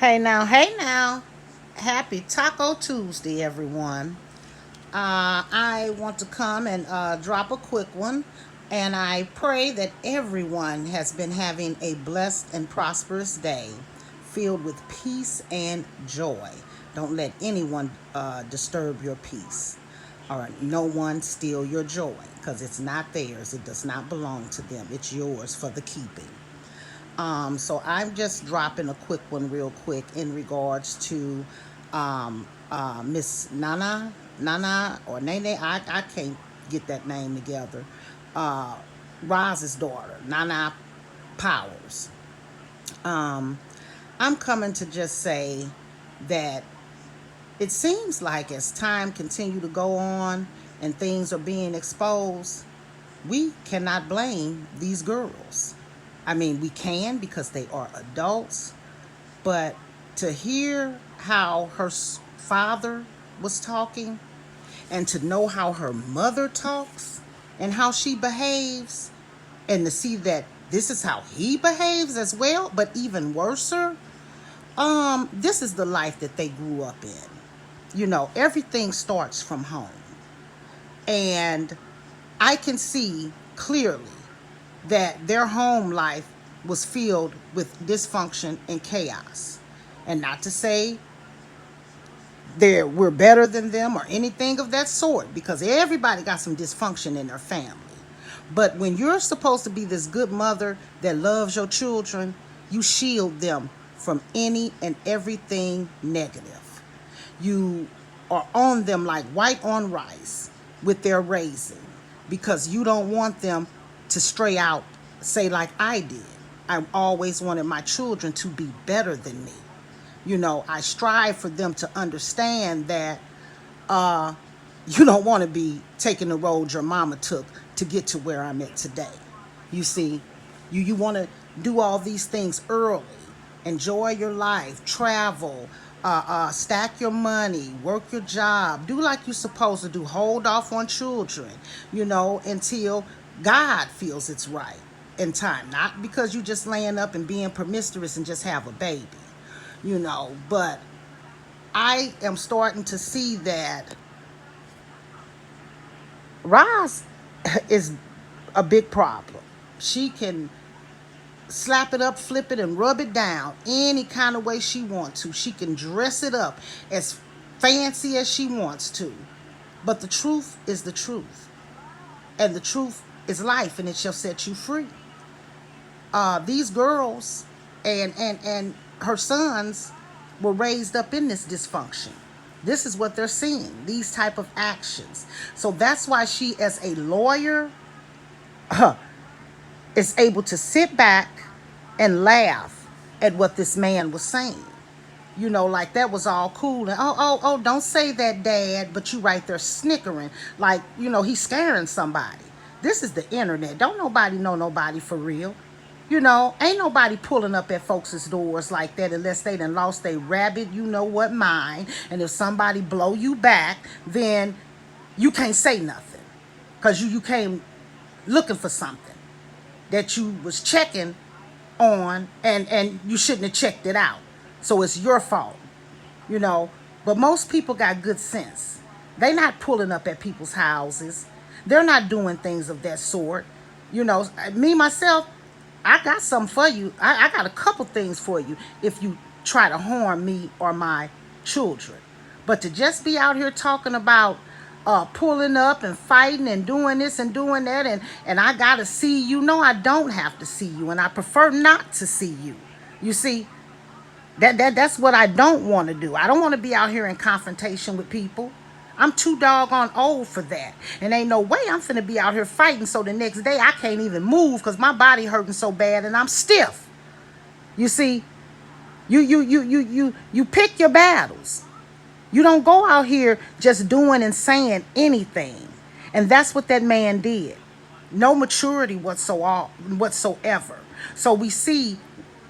Hey now. Happy Taco Tuesday, everyone. I want to come and drop a quick one, and I pray that everyone has been having a blessed and prosperous day filled with peace and joy. Don't let anyone disturb your peace or no one steal your joy because it's not theirs. It does not belong to them. It's yours for the keeping. So I'm just dropping a quick one real quick in regards to Miss Nana or Nene. I can't get that name together. Uh, Roz's daughter, Nana Powers. Um, I'm coming to just say that it seems like as time continue to go on and things are being exposed, we cannot blame these girls. I mean, we can because they are adults, but to hear how her father was talking and to know how her mother talks and how she behaves and to see that this is how he behaves as well, but even worser, this is the life that they grew up in. Everything starts from home. And I can see clearly that their home life was filled with dysfunction and chaos. And not to say we're better than them or anything of that sort, because everybody got some dysfunction in their family. But when you're supposed to be this good mother that loves your children, you shield them from any and everything negative. You are on them like white on rice with their raising because you don't want them to stray out, say, like I did. I always wanted my children to be better than me. I strive for them to understand that you don't want to be taking the road your mama took to get to where I'm at today. You see, you want to do all these things early, enjoy your life, travel, stack your money, work your job, do like you're supposed to do, hold off on children, until God feels it's right in time. Not because you just laying up and being promiscuous and just have a baby, but I am starting to see that Roz is a big problem. She can slap it up, flip it, and rub it down any kind of way she wants to. She can dress it up as fancy as she wants to. But the truth is the truth. And the truth is life, and it shall set you free. These girls and her sons were raised up in this dysfunction. This is what they're seeing, these type of actions. So that's why she, as a lawyer, is able to sit back and laugh at what this man was saying. Like that was all cool. And oh, don't say that, Dad. But you right there snickering. Like, he's scaring somebody. This is the internet. Don't nobody know nobody for real. Ain't nobody pulling up at folks' doors like that unless they done lost their rabbit, mind. And if somebody blow you back, then you can't say nothing. Because you came looking for something that you was checking on and you shouldn't have checked it out. So it's your fault, you know. But most people got good sense. They not pulling up at people's houses. They're not doing things of that sort. Me, myself, I got something for you. I got a couple things for you if you try to harm me or my children. But to just be out here talking about pulling up and fighting and doing this and doing that and I got to see you. No, I don't have to see you, and I prefer not to see you. You see, that's what I don't want to do. I don't want to be out here in confrontation with people. I'm too doggone old for that. And ain't no way I'm finna be out here fighting so the next day I can't even move because my body hurting so bad and I'm stiff. You see, you pick your battles. You don't go out here just doing and saying anything. And that's what that man did. No maturity whatsoever. So we see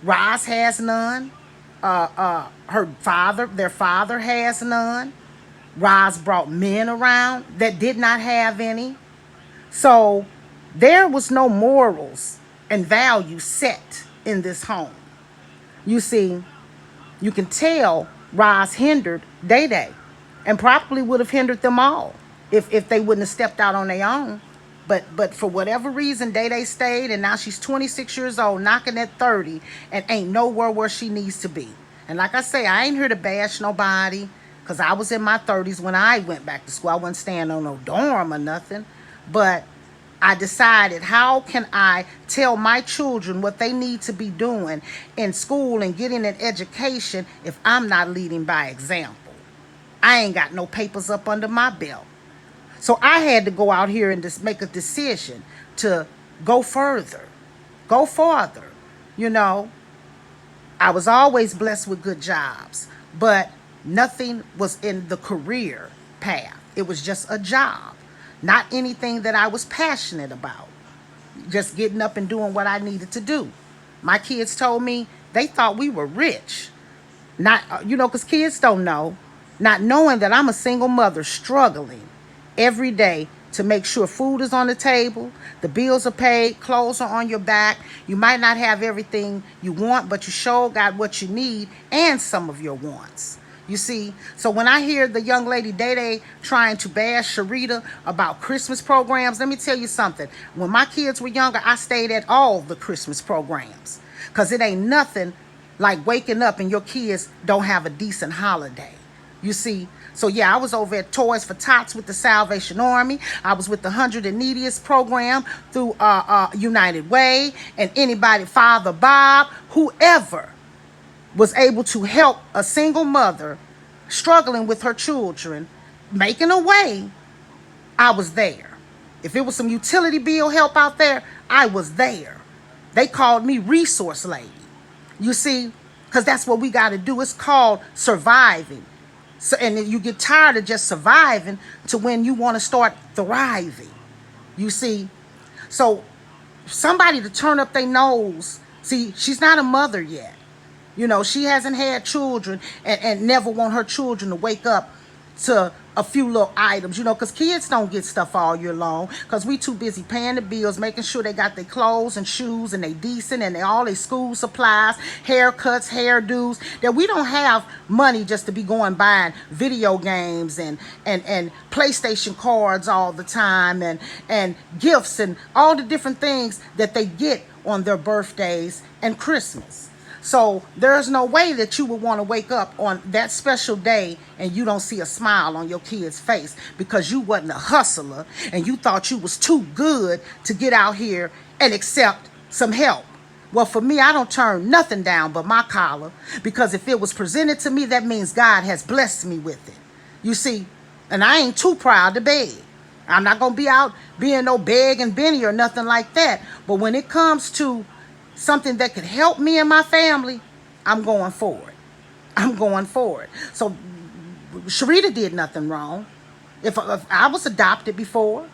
Roz has none. Their father has none. Roz brought men around that did not have any. So there was no morals and values set in this home. You see, You can tell Roz hindered Day Day and probably would have hindered them all if they wouldn't have stepped out on their own. But for whatever reason, Day Day stayed, and now she's 26 years old, knocking at 30, and ain't nowhere where she needs to be. And like I say, I ain't here to bash nobody, because I was in my 30s when I went back to school. I wasn't staying on no dorm or nothing. But I decided, how can I tell my children what they need to be doing in school and getting an education if I'm not leading by example? I ain't got no papers up under my belt. So I had to go out here and just make a decision to go further, go farther. You know, I was always blessed with good jobs, but nothing was in the career path. It was just a job, not anything that I was passionate about. Just getting up and doing what I needed to do. My kids told me they thought we were rich. Not, because kids don't know, not knowing that I'm a single mother struggling every day to make sure food is on the table, the bills are paid, clothes are on your back. You might not have everything you want, but you sure got what you need and some of your wants. You see, so when I hear the young lady Day Day trying to bash Sharita about Christmas programs, let me tell you something. When my kids were younger, I stayed at all the Christmas programs, because it ain't nothing like waking up and your kids don't have a decent holiday. You see, so yeah, I was over at Toys for Tots with the Salvation Army. I was with the 100 and Neediest program through United Way, and anybody, Father Bob, whoever was able to help a single mother struggling with her children, making a way, I was there. If it was some utility bill help out there, I was there. They called me resource lady. You see, because that's what we got to do. It's called surviving. So, and you get tired of just surviving to when you want to start thriving. You see, so somebody to turn up their nose. See, she's not a mother yet. She hasn't had children and never want her children to wake up to a few little items, because kids don't get stuff all year long, because we too busy paying the bills, making sure they got their clothes and shoes and they decent and all their school supplies, haircuts, hairdos, that we don't have money just to be going buying video games and PlayStation cards all the time and gifts and all the different things that they get on their birthdays and Christmas. So there's no way that you would want to wake up on that special day and you don't see a smile on your kid's face because you wasn't a hustler and you thought you was too good to get out here and accept some help. Well, for me, I don't turn nothing down but my collar, because if it was presented to me, that means God has blessed me with it. You see, and I ain't too proud to beg. I'm not going to be out being no beg and Benny or nothing like that. But when it comes to something that could help me and my family, I'm going for it. I'm going for it. So Sharita did nothing wrong. If I was adopted before,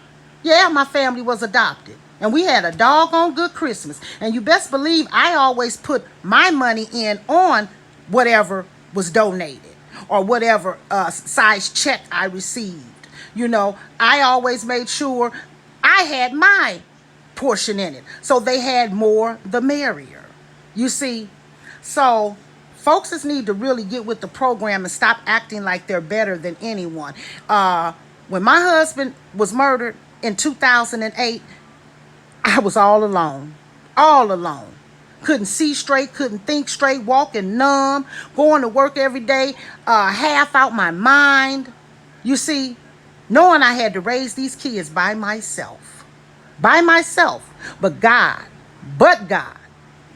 yeah, my family was adopted. And we had a doggone good Christmas. And you best believe I always put my money in on whatever was donated or whatever size check I received. I always made sure I had my portion in it. So they had more, the merrier. You see? So folks just need to really get with the program and stop acting like they're better than anyone. When my husband was murdered in 2008, I was all alone. All alone. Couldn't see straight, couldn't think straight, walking numb, going to work every day, half out my mind. You see? Knowing I had to raise these kids by myself. But God,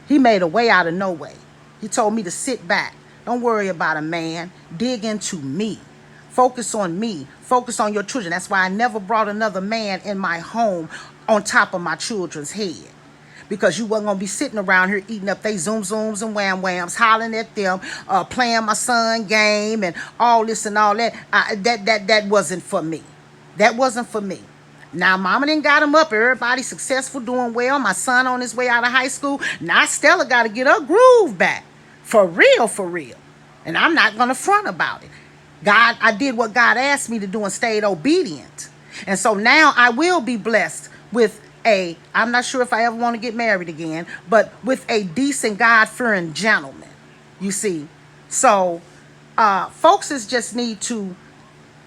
he made a way out of no way. He told me to sit back. Don't worry about a man. Dig into me. Focus on me. Focus on your children. That's why I never brought another man in my home on top of my children's head. Because you wasn't going to be sitting around here eating up they zooms and whams, hollering at them, playing my son game and all this and all that. That wasn't for me. That wasn't for me. Now, mama done got him up. Everybody successful, doing well. My son on his way out of high school. Now, Stella got to get her groove back. For real, for real. And I'm not going to front about it. God, I did what God asked me to do and stayed obedient. And so now I will be blessed with I'm not sure if I ever want to get married again, but with a decent God-fearing gentleman. You see, So folks just need to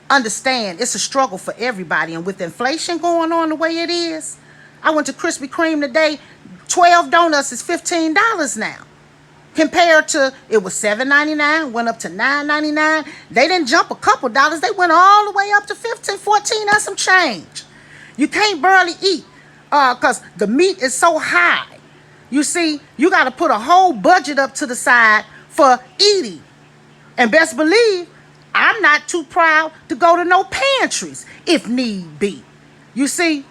understand it's a struggle for everybody. And with inflation going on the way it is, I went to Krispy Kreme today. 12 donuts is $15 now. Compared to, it was $7.99, went up to $9.99. They didn't jump a couple dollars. They went all the way up to 15, 14 and some change. You can't barely eat because the meat is so high. You see, you got to put a whole budget up to the side for eating. And best believe, I'm not too proud to go to no pantries if need be. You see?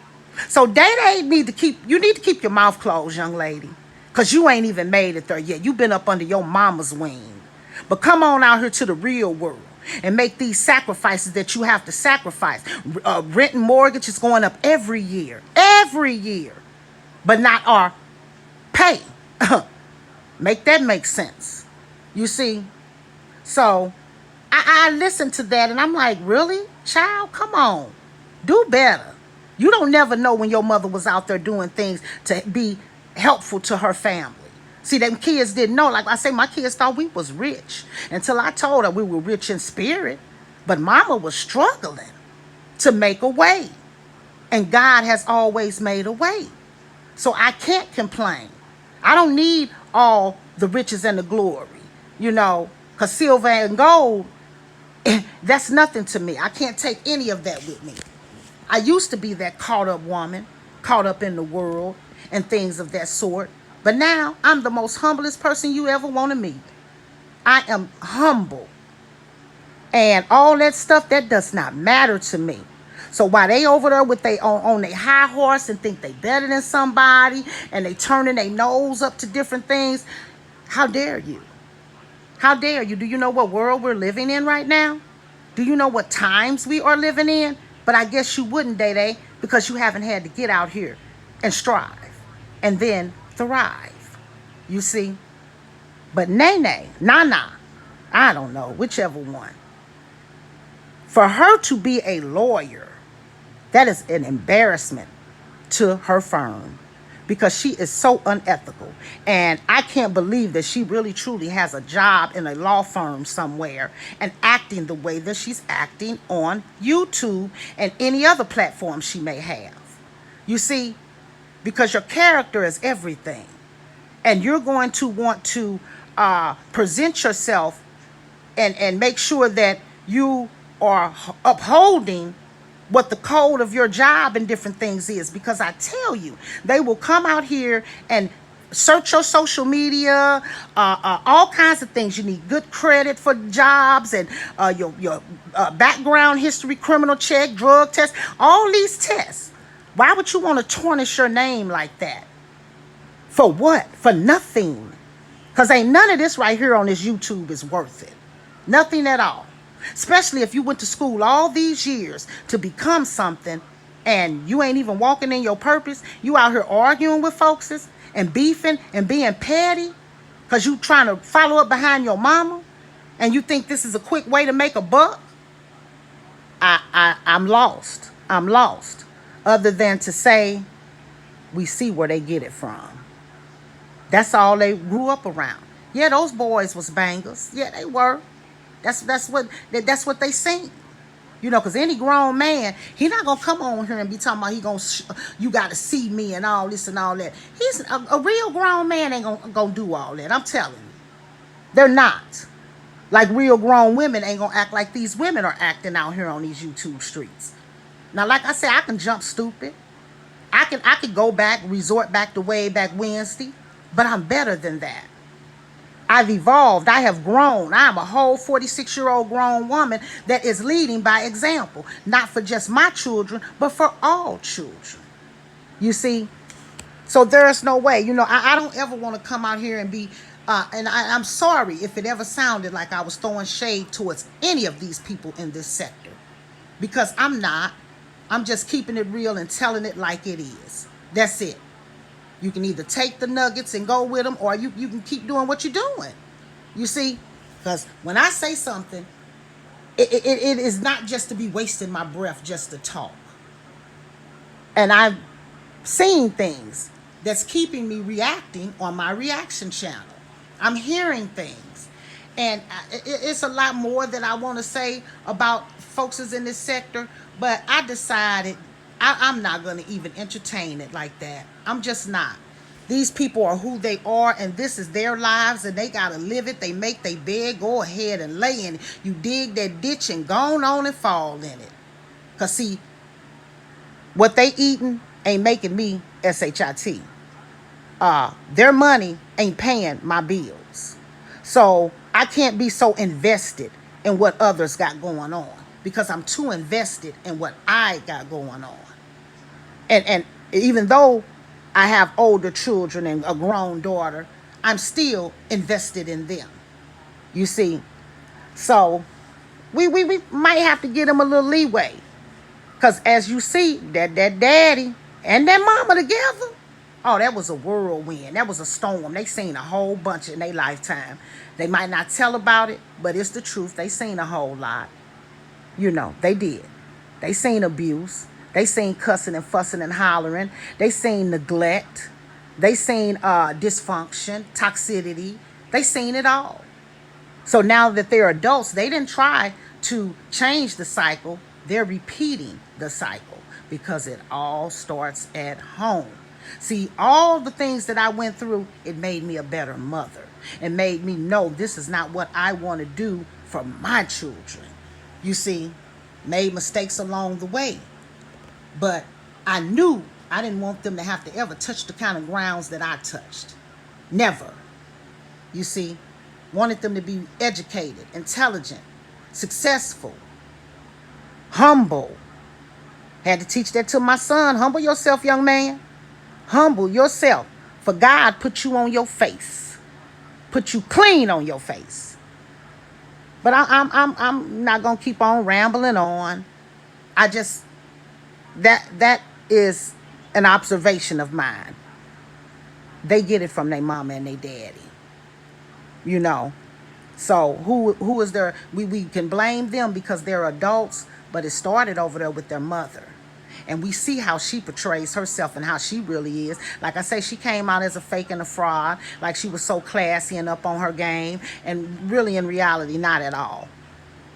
So Day need to keep your mouth closed, young lady. Because you ain't even made it there yet. You've been up under your mama's wing. But come on out here to the real world and make these sacrifices that you have to sacrifice. Rent and mortgage is going up every year. Every year. But not our pay. Make that make sense. You see? So I listened to that and I'm like, really? Child, come on. Do better. You don't never know when your mother was out there doing things to be helpful to her family. See, them kids didn't know. Like I say, my kids thought we was rich until I told her we were rich in spirit. But mama was struggling to make a way. And God has always made a way. So I can't complain. I don't need all the riches and the glory, because silver and gold, that's nothing to me. I can't take any of that with me. I used to be that caught up woman, caught up in the world and things of that sort. But now I'm the most humblest person you ever want to meet. I am humble. And all that stuff, that does not matter to me. So while they over there with they on their high horse and think they better than somebody and they turning their nose up to different things, how dare you? How dare you? Do you know what world we're living in right now? Do you know what times we are living in? But I guess you wouldn't, Day, because you haven't had to get out here and strive and then thrive. You see? But Nana, I don't know, whichever one. For her to be a lawyer, that is an embarrassment to her firm because she is so unethical. And I can't believe that she really truly has a job in a law firm somewhere and acting the way that she's acting on YouTube and any other platform she may have. You see, because your character is everything. And you're going to want to present yourself and make sure that you are upholding what the code of your job and different things is. Because I tell you, they will come out here and search your social media, all kinds of things. You need good credit for jobs and your background history, criminal check, drug test, all these tests. Why would you want to tarnish your name like that? For what? For nothing. Because ain't none of this right here on this YouTube is worth it. Nothing at all. Especially if you went to school all these years to become something and you ain't even walking in your purpose. You out here arguing with folks and beefing and being petty because you trying to follow up behind your mama and you think this is a quick way to make a buck. I'm lost. I'm lost. Other than to say, we see where they get it from. That's all they grew up around. Yeah, those boys was bangers. Yeah, they were. That's what they seen. Because any grown man, he not gonna come on here and be talking about you gotta see me and all this and all that. He's a real grown man ain't gonna do all that. I'm telling you, they're not. Like real grown women ain't gonna act like these women are acting out here on these YouTube streets. Now, like I said, I can jump stupid. I can go back, resort back to way back Wednesday, but I'm better than that. I've evolved. I have grown. I'm a whole 46-year-old grown woman that is leading by example, not for just my children, but for all children. You see? So there's no way. I don't ever want to come out here and be, and I'm sorry if it ever sounded like I was throwing shade towards any of these people in this sector, because I'm not. I'm just keeping it real and telling it like it is. That's it. You can either take the nuggets and go with them, or you can keep doing what you're doing. You see? Because when I say something, it is not just to be wasting my breath just to talk. And I've seen things that's keeping me reacting on my reaction channel. I'm hearing things. And it's a lot more that I want to say about folks in this sector, but I decided I'm not going to even entertain it like that. I'm just not. These people are who they are, and this is their lives, and they got to live it. They make their bed, go ahead and lay in it. You dig that ditch and go on and fall in it. Because, see, what they eating ain't making me SHIT. Their money ain't paying my bills. So I can't be so invested in what others got going on because I'm too invested in what I got going on. And even though I have older children and a grown daughter, I'm still invested in them. You see? So we might have to give them a little leeway. Because as you see, that daddy and that mama together, oh, that was a whirlwind. That was a storm. They seen a whole bunch in their lifetime. They might not tell about it, but it's the truth. They seen a whole lot. You know, they did. They seen abuse. They seen cussing and fussing and hollering. They seen neglect. They seen dysfunction, toxicity. They seen it all. So now that they're adults, they didn't try to change the cycle. They're repeating the cycle because it all starts at home. See, all the things that I went through, it made me a better mother. It made me know this is not what I want to do for my children. You see, made mistakes along the way. But I knew I didn't want them to have to ever touch the kind of grounds that I touched. Never. You see, wanted them to be educated, intelligent, successful, humble. Had to teach that to my son. Humble yourself, young man. Humble yourself. For God put you on your face. Put you clean on your face. But I'm not gonna keep on rambling on. I just that is an observation of mine. They get it from their mama and their daddy. You know. So who is there? We can blame them because they're adults, but it started over there with their mother. And we see how she portrays herself and how she really is. Like I say, she came out as a fake and a fraud, like she was so classy and up on her game, and really in reality, not at all.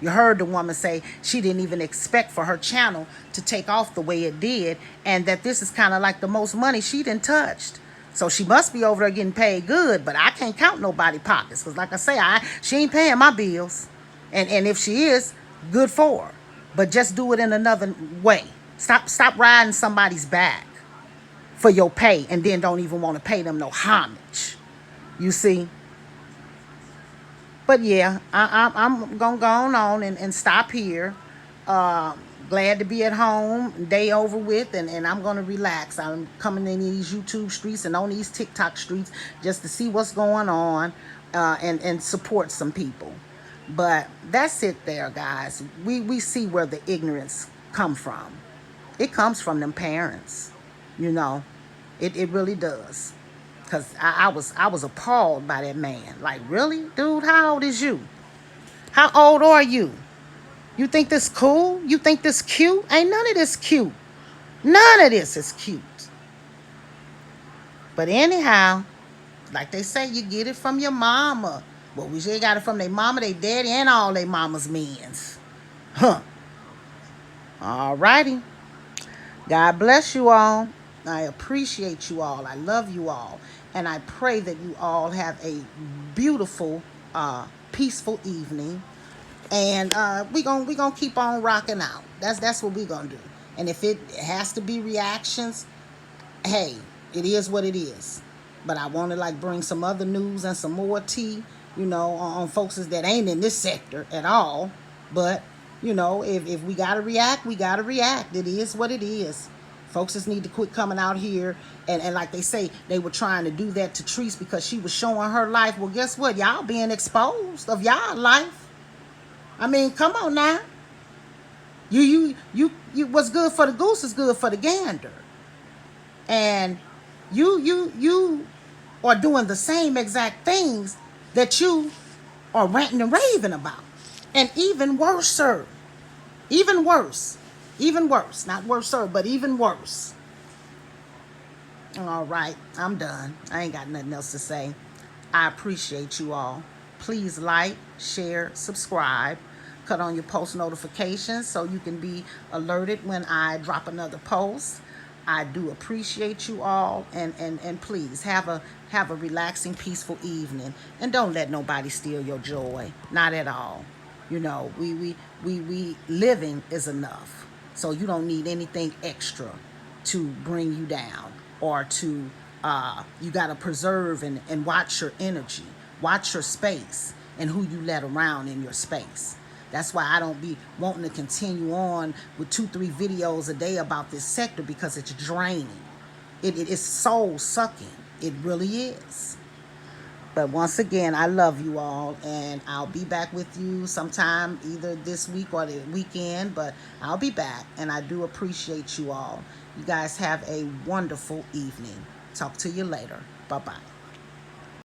You heard the woman say she didn't even expect for her channel to take off the way it did, and that this is kind of like the most money she done touched. So she must be over there getting paid good, but I can't count nobody pockets. Because like I say, she ain't paying my bills. And if she is, good for her. But just do it in another way. Stop riding somebody's back for your pay and then don't even want to pay them no homage. You see? But yeah, I'm going to go on and stop here. Glad to be at home, day over with, and I'm going to relax. I'm coming in these YouTube streets and on these TikTok streets just to see what's going on and support some people. But that's it there, guys. We see where the ignorance come from. It comes from them parents, you know. It really does. Because I was appalled by that man. Like, really? Dude, how old is you? How old are you? You think this cool? You think this cute? Ain't none of this cute. None of this is cute. But anyhow, like they say, you get it from your mama. Well, we sure got it from their mama, their daddy, and all their mama's mens. Huh. All righty. God bless you all. I appreciate you all. I love you all. And I pray that you all have a beautiful, peaceful evening. And we gonna keep on rocking out. That's what we gonna do. And if it has to be reactions, hey, it is what it is. But I want to like bring some other news and some more tea, you know, on folks that ain't in this sector at all. But you know, if we gotta react, we gotta react. It is what it is. Folks just need to quit coming out here and like they say, they were trying to do that to Treese because she was showing her life. Well, guess what? Y'all being exposed of y'all life. I mean, come on now. You what's good for the goose is good for the gander. And you are doing the same exact things that you are ranting and raving about. And even worse, sir. Even worse. Even worse. Not worse, sir, but even worse. All right. I'm done. I ain't got nothing else to say. I appreciate you all. Please like, share, subscribe, cut on your post notifications so you can be alerted when I drop another post. I do appreciate you all, and please have a relaxing, peaceful evening, and don't let nobody steal your joy. Not at all. You know, we living is enough, so you don't need anything extra to bring you down, or to you got to preserve and watch your energy, watch your space, and who you let around in your space. That's why I don't be wanting to continue on with 2-3 videos a day about this sector, because it's draining. It is soul sucking. It really is. But once again, I love you all, and I'll be back with you sometime either this week or the weekend, but I'll be back, and I do appreciate you all. You guys have a wonderful evening. Talk to you later. Bye-bye.